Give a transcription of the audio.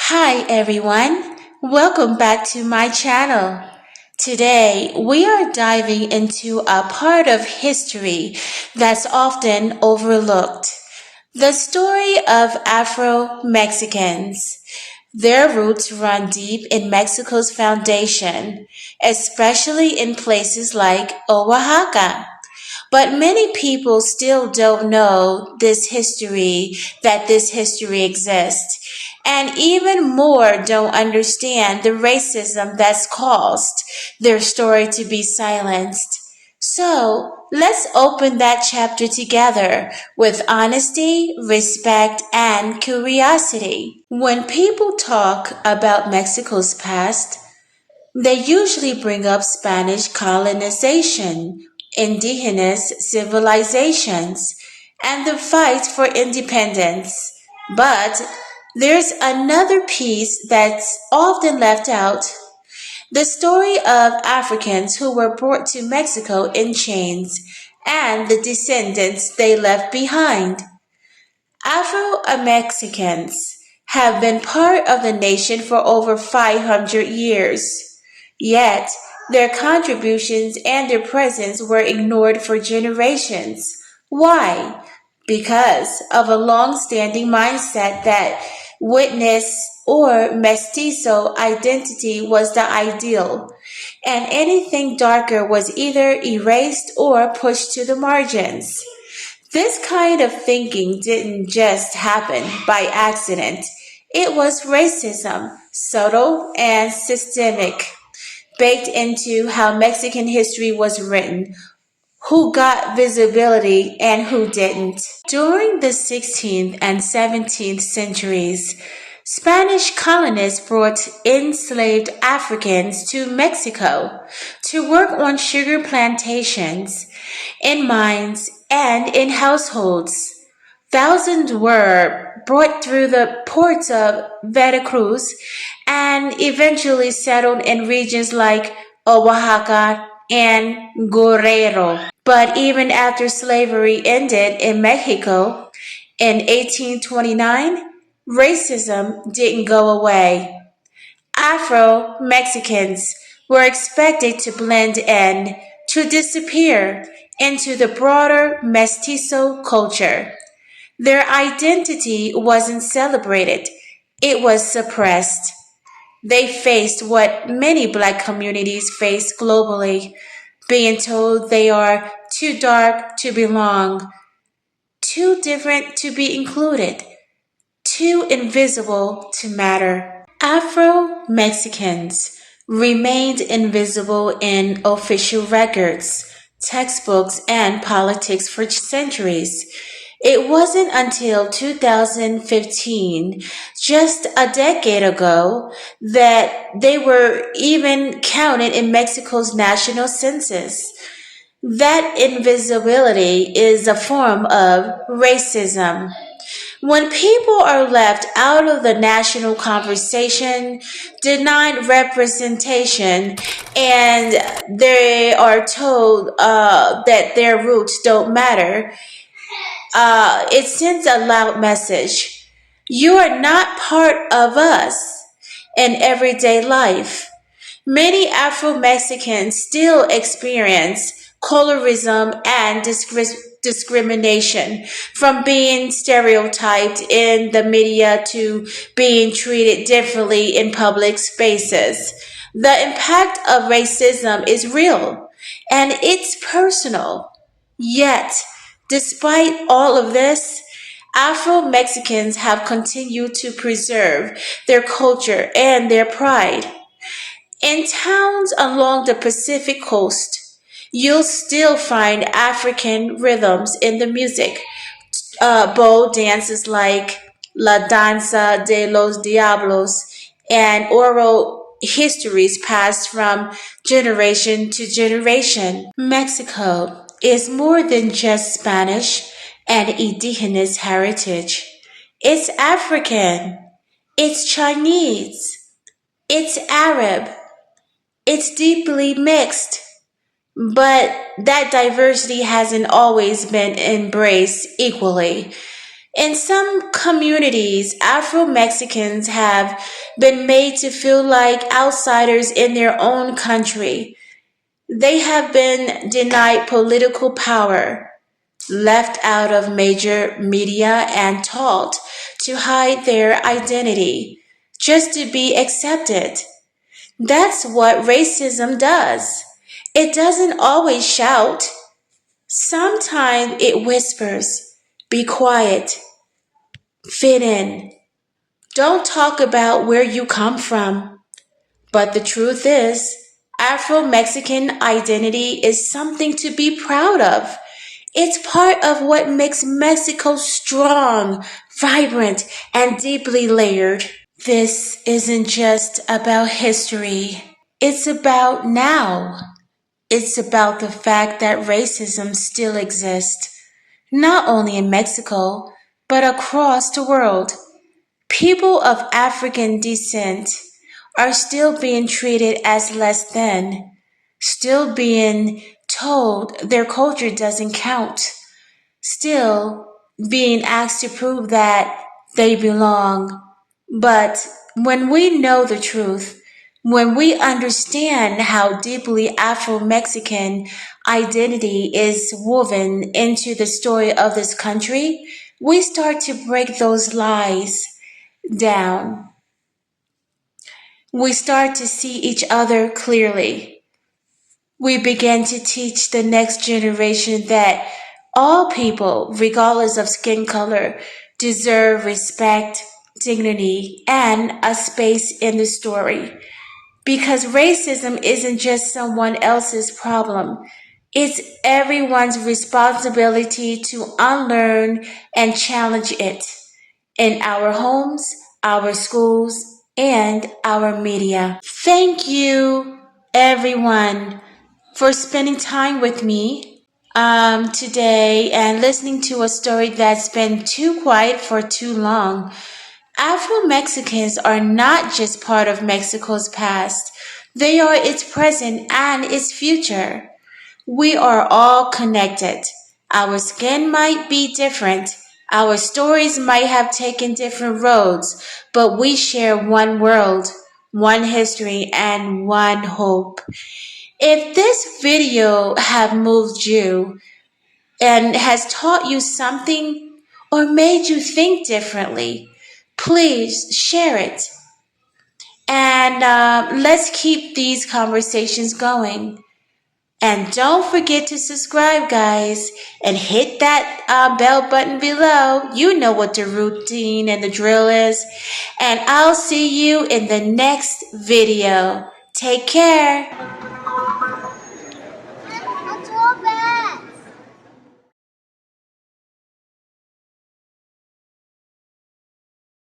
Hi everyone, welcome back to my channel. Today we are diving into a part of history that's often overlooked. The story of Afro-Mexicans. Their roots run deep in Mexico's foundation, especially in places like Oaxaca. But many people still don't know that this history exists. And even more don't understand the racism that's caused their story to be silenced. So let's open that chapter together with honesty, respect, and curiosity. When people talk about Mexico's past, they usually bring up Spanish colonization, indigenous civilizations, and the fight for independence. But there's another piece that's often left out: the story of Africans who were brought to Mexico in chains and the descendants they left behind. Afro-Mexicans have been part of the nation for over 500 years. Yet, their contributions and their presence were ignored for generations. Why? Because of a long-standing mindset that witness or mestizo identity was the ideal, and anything darker was either erased or pushed to the margins. This kind of thinking didn't just happen by accident. It was racism, subtle and systemic, baked into how Mexican history was written, who got visibility and who didn't. During the 16th and 17th centuries, Spanish colonists brought enslaved Africans to Mexico to work on sugar plantations, in mines, and in households. Thousands were brought through the ports of Veracruz and eventually settled in regions like Oaxaca and Guerrero. But even after slavery ended in Mexico in 1829, racism didn't go away. Afro-Mexicans were expected to blend in, to disappear into the broader mestizo culture. Their identity wasn't celebrated, it was suppressed. They faced what many black communities face globally: being told they are too dark to belong, too different to be included, too invisible to matter. Afro-Mexicans remained invisible in official records, textbooks, and politics for centuries. It wasn't until 2015, just a decade ago, that they were even counted in Mexico's national census. That invisibility is a form of racism. When people are left out of the national conversation, denied representation, and they are told that their roots don't matter, it sends a loud message. You are not part of us in everyday life. Many Afro-Mexicans still experience colorism and discrimination, from being stereotyped in the media to being treated differently in public spaces. The impact of racism is real and it's personal. Yet, despite all of this, Afro-Mexicans have continued to preserve their culture and their pride. In towns along the Pacific coast, you'll still find African rhythms in the music. Bold dances like La Danza de los Diablos and oral histories passed from generation to generation. Mexico is more than just Spanish and indigenous heritage. It's African, it's Chinese, it's Arab, it's deeply mixed, but that diversity hasn't always been embraced equally. In some communities, Afro-Mexicans have been made to feel like outsiders in their own country. They have been denied political power, left out of major media, and taught to hide their identity just to be accepted. That's what racism does. It doesn't always shout. Sometimes it whispers, be quiet, fit in. Don't talk about where you come from. But the truth is, Afro Mexican identity is something to be proud of. It's part of what makes Mexico strong, vibrant, and deeply layered. This isn't just about history, it's about now. It's about the fact that racism still exists, not only in Mexico, but across the world. People of African descent are still being treated as less than, still being told their culture doesn't count, still being asked to prove that they belong. But when we know the truth, when we understand how deeply Afro Mexican identity is woven into the story of this country, we start to break those lies down. We start to see each other clearly. We begin to teach the next generation that all people, regardless of skin color, deserve respect, dignity, and a space in the story. Because racism isn't just someone else's problem. It's everyone's responsibility to unlearn and challenge it in our homes, our schools, and our media. Thank you, everyone, for spending time with me today and listening to a story that's been too quiet for too long. Afro Mexicans are not just part of Mexico's past, they are its present and its future. We are all connected. Our skin might be different. Our stories might have taken different roads, but we share one world, one history, and one hope. If this video have moved you and has taught you something or made you think differently, please share it. And let's keep these conversations going. And don't forget to subscribe, guys, and hit that bell button below. You know what the routine and the drill is. And I'll see you in the next video. Take care.